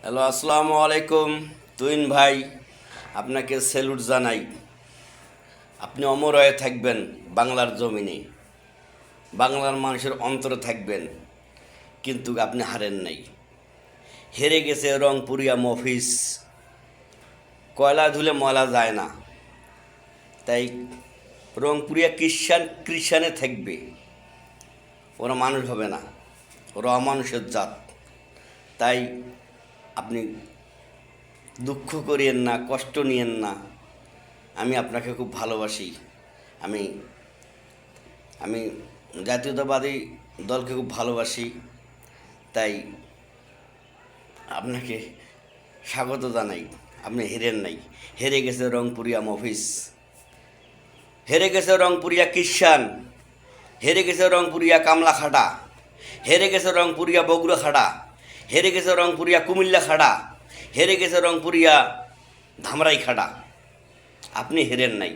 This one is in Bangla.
হ্যালো, আসসালামু আলাইকুম। তুইন ভাই, আপনাকে স্যালুট জানাই। আপনি অমর হয়ে থাকবেন বাংলার জমিনে, বাংলার মানুষের অন্তরে থাকবেন, কিন্তু আপনি হারেন নাই। হেরে গেছে রংপুরিয়া মফিজ। কয়লা ধুলে ময়লা যায় না, তাই রংপুরিয়া ক্রিশ্চানে থাকবে। ওরা মানুষ হবে না, ওরা অমানুষের জাত। তাই আপনি দুঃখ করিয়েন না, কষ্ট নিয়েন না। আমি আপনাকে খুব ভালোবাসি। আমি আমি জাতীয়তাবাদী দলকে খুব ভালোবাসি। তাই আপনাকে স্বাগত জানাই। আপনি হেরেন নাই। হেরে গেছে রংপুরিয়া মফিজ, হেরে গেছে রংপুরিয়া ক্রিশ্চান, হেরে গেছে রংপুরিয়া কামলা খাড়া, হেরে গেছে রংপুরিয়া বগুড়া খাড়া, হেরে গেছে রংপুরিয়া কুমিল্লা খাড়া, হেরে গেছে রংপুরিয়া ধামরাই খাড়া। আপনি হেরেন নাই।